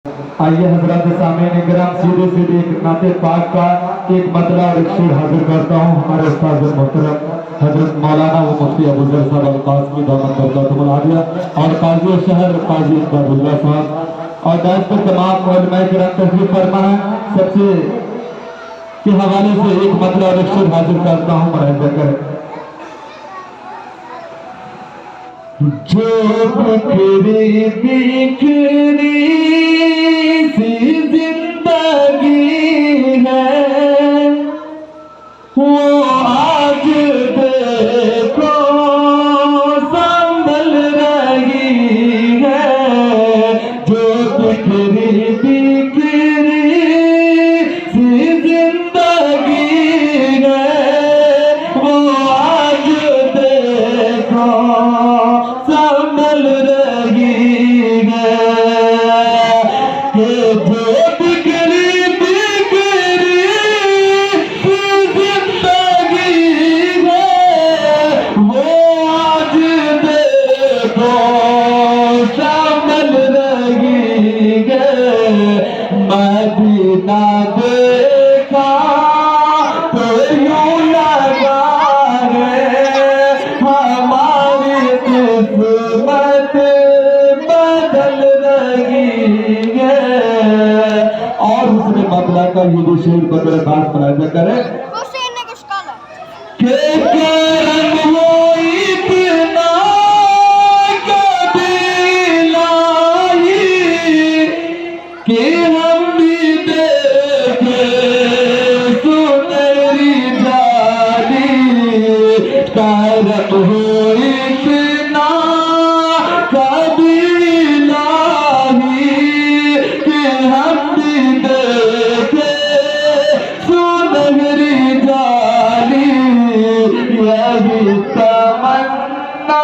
आइए हजरत सामने इकराम सीधे सीधे एक नाते पाक का एक मतला और एक शेर हाजिर करता हूँ। हमारे उस्ताद मोहतरम हजरत मौलाना व मुफ्ती अबूजर साहब अल-कासमी दामद बरकातुहुल आलिया और काजी शहर काजी इमदादुल्लाह साहब और दास पर तमाम उलमाए किराम तशरीफ फरमा है। सबसे के हवाले से एक मतला और एक शेर हाजिर करता हूँ। मुलाहिजा करें। जो बिखरी बिखरी सी जिंदगी है वो आज देखो संभल रही है। जो बिखरी बिखरी सी जिंदगी है वो आज देखो संभल रही है। कि जो बिखरी बिखरी जिंदगी है वो आज देखो संभल रही है। मदीना देखा तो यूं लगा है हमारी किस्मत बदल रही है। और उसने मतला का ये भी शेर को मेरे पास मुलाहिजा करे के करम वो इतना कबीलाई कि हम भी देखे सुनहरी जाली। करम हो इतना कबीलाई कि हम भी देखे सुनहरी जाली। यही तमन्ना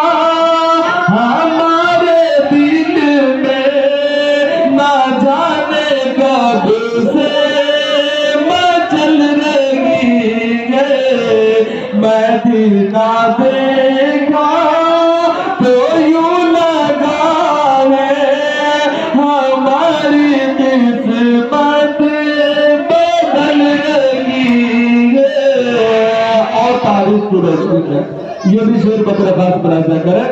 हमारे दिल में ना जाने कब से मचल रही है। मदीना देखा तो यूं लगा है हमारी किस्मत बदल रही है। और तारीफ की रोशनी में ये भी शेर बकरा खास मुलाहिजा करें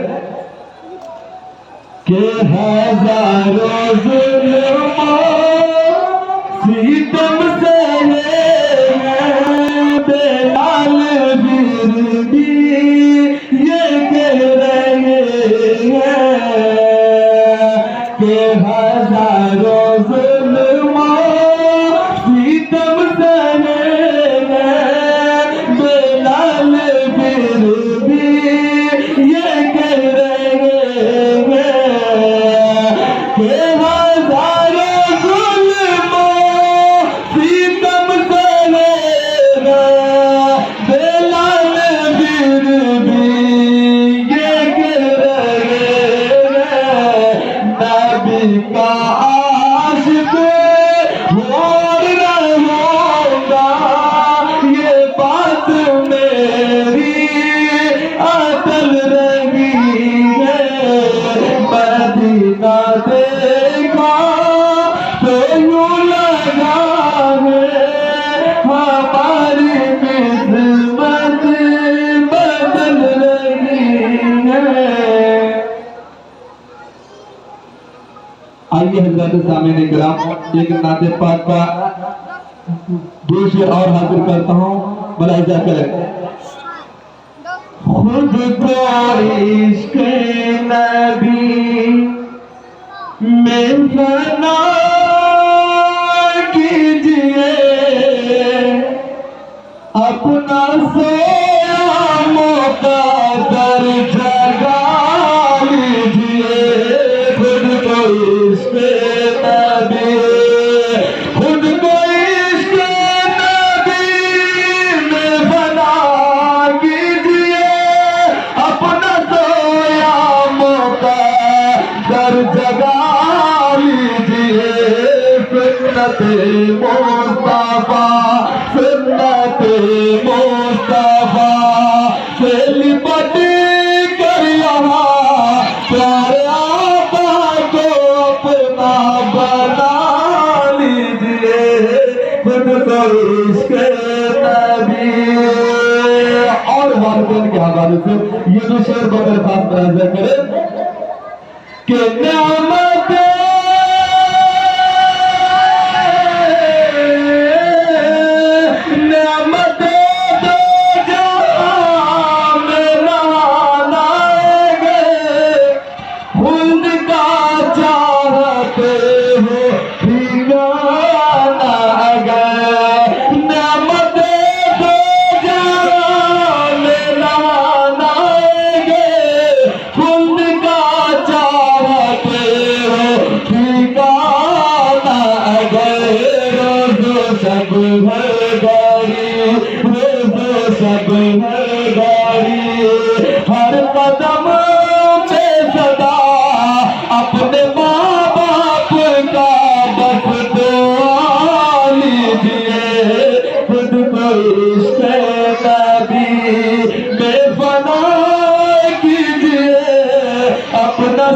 कि हजारों जुल्मों सितम सहे हैं बेलाल फिर भी ये कह रहे हैं कि हजारों जुल्मों सितम सहे हैं बेलाल फिर भी ये कह रहे हैं कि हजारों जुल्मों सितम सहे हैं बेलाल फिर भी ये कह रहे हैं। नबी का आशिक और रहूंगा ये बात मेरी अटल रही है। मदीना देखा तो यूं लगा है हमारी किस्मत बदल रही है। आइए हजरत सामने इकराम एक नाते पाक का दो शेर और हाजिर करता हूँ। मुलाहिजा करें। खुद को इश्क नबी में फना कीजिए अपना सोया मुक़द्दर जगा लीजिए। खुद को इश्क नबी खुद को इश्क नबी में फना कीजिए अपना सोया मुक़द्दर जगा लीजिए। सुन्नत मुस्तफा सुन्नत मुस्तफा से लिपट कर यहाँ प्यारे आका को अपना बना खुद को इश्क नबी। और वालिदैन के हवाले से ये जो शेर बगैर खास मुलाहिजा करें कि नेमत हर कदम पे सदा अपने माँ बाप का बस दुआ लीजिए। खुद को इश्क नबी में फना कीजिए, अपना